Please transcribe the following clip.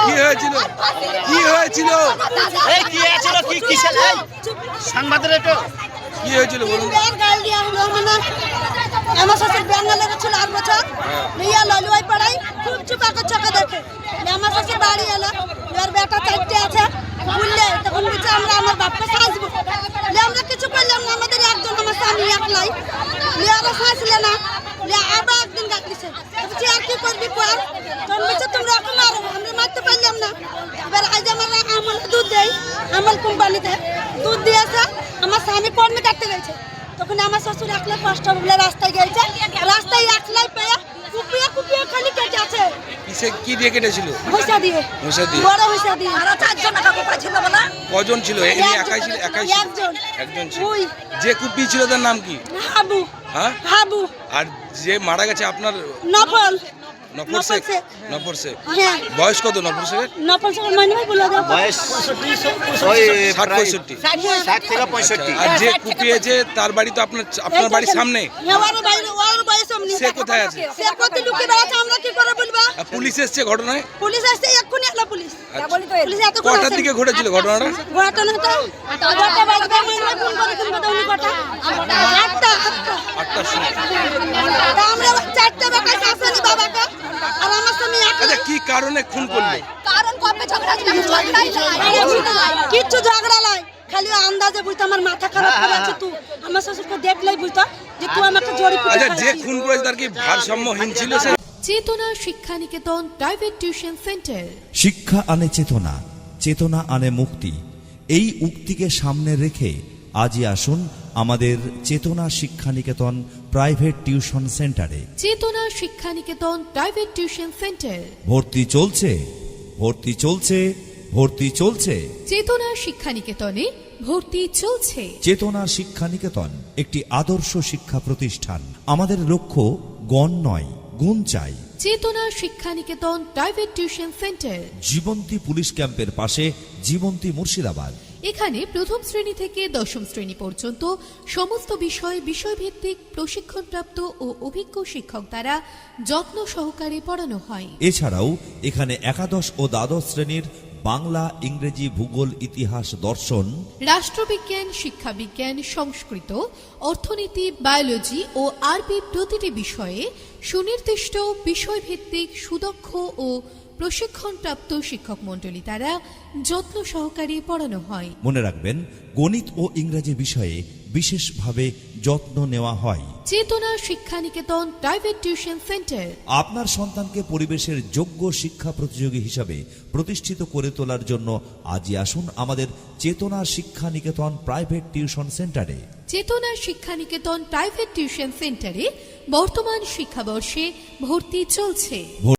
কি হয়েছিল কি হয়েছিল সাংবাদিক কি হয়েছিল বলুন। আমার শ্বশুর বেঙ্গলে ছিল 8 বছর নিয়ে ললুয়াই পড়াই খুব চুপা করে চোখে দেখে আমার শ্বশুর বাড়ি এলো এবার বেটা 4টে আছে বললে তখন বলছে আমরা আমার বাপকে সাজবো আমরা কিছু করলাম না আমাদের একজন আমার স্বামী একলাই ওরা সাজলে না আবার একদিন ডাকছে বলছি আর কি করবি পর তখন বলছে তোমরা এখন মারো আমরা মারতে পারলাম না এবার আজ আমরা আমল দুধ দেই আমল কোম্পানিতে দুধ দিয়েছে আমার স্বামী কর্মে কাটতে গেছে তখন আমার শ্বশুর একলা কষ্ট বলে রাস্তায় গেছে রাস্তায় একলাই পেয়ে কুপিয়ে কুপিয়ে খালি কেটে আছে কিসে কি দিয়ে কেটেছিল পয়সা দিয়ে বড় পয়সা দিয়ে আর 4 জন কাকা ছিল বলা কজন ছিল এই একাই ছিল একজন ছিল যে কুপি ছিল তার নাম কি হাবু হ্যাঁ হাবু আর যে মারা গেছে আপনার নফল নফর শেখ বয়স কত নফর শেখের মানে বলে দাও বয়স 60 থেকে 65 আর যে কুপিয়েছে তার বাড়ি তো আপনার বাড়ির সামনে সে কোথায় আছে সে কত লুকে বেড়াচ্ছে আমরা কি করে বলবো পুলিশ এসেছে ঘটনায় পুলিশ আসছে এক্ষুনি এলো পুলিশ পুলিশ এত কটার দিকে ঘটেছিল ঘটনাটা তো 8টা বাজবে মানে ফোন করে কিনবে তো উনি কটা 8টার সময় আমরা 4টা বাকায় আসেনি বাবাকে আর আমার স্বামী আচ্ছা কি কারণে খুন করলো কারণ কবে ঝগড়া ছিল কিচ্ছু ঝগড়া নাই খালি আন্দাজে বুঝতো আমার মাথা খারাপ করে আছে তুই আমার শ্বশুরকে দেখলেই বুঝতো যে তুই আমাকে জড়ি পুজো আচ্ছা যে খুন করেছে তার কি ভারসাম্যহীন ছিল সে চেতনা Shiksha Niketan private tuition centre শিক্ষা আনে চেতনা, চেতনা আনে মুক্তি। এই উক্তিকে সামনে রেখে আজই আসুন আমাদের চেতনা শিক্ষা নিকেতন প্রাইভেট টিউশন সেন্টারে। চেতনা Shiksha Niketan private tuition centre ভর্তি চলছে, ভর্তি চলছে, ভর্তি চলছে। চেতনা শিক্ষা নিকেতনে ভর্তি চলছে। চেতনা শিক্ষা নিকেতন একটি আদর্শ শিক্ষা প্রতিষ্ঠান। আমাদের লক্ষ্য গণ নয়, গুণ চাই। Chetana Shiksha Niketan private tuition centre Jibanti police ক্যাম্পের পাশে, জীবন্তী মুর্শিদাবাদ। এখানে প্রথম শ্রেণী থেকে 10ম শ্রেণী পর্যন্ত সমস্ত বিষয়ভিত্তিক প্রশিক্ষণপ্রাপ্ত ও অভিজ্ঞ শিক্ষক দ্বারা যত্ন সহকারে পড়ানো হয়। এছাড়াও এখানে একাদশ ও দ্বাদশ শ্রেণীর বাংলা, ইংরেজি, ভূগোল, ইতিহাস, দর্শন, রাষ্ট্রবিজ্ঞান, শিক্ষাবিজ্ঞান, সংস্কৃত, অর্থনীতি, বায়োলজি ও আরবি প্রতিটি বিষয়ে সুনির্দিষ্ট বিষয়ভিত্তিক সুদক্ষ ও প্রশিক্ষণপ্রাপ্ত শিক্ষক মণ্ডলী দ্বারা যত্ন সহকারে পড়ানো হয়। মনে রাখবেন, গণিত ও ইংরেজি বিষয়ে বিশেষভাবে যত্ন নেওয়া হয়। চেতনা Shiksha Niketan private tuition centre আপনার সন্তানকে পরিবেশের যোগ্য শিক্ষা প্রতিযোগী হিসাবে প্রতিষ্ঠিত করে তোলার জন্য আজই আসুন আমাদের চেতনা শিক্ষা নিকেতন প্রাইভেট টিউশন সেন্টারে। চেতনা শিক্ষা নিকেতন প্রাইভেট টিউশন সেন্টারে বর্তমান শিক্ষাবর্ষে ভর্তি চলছে।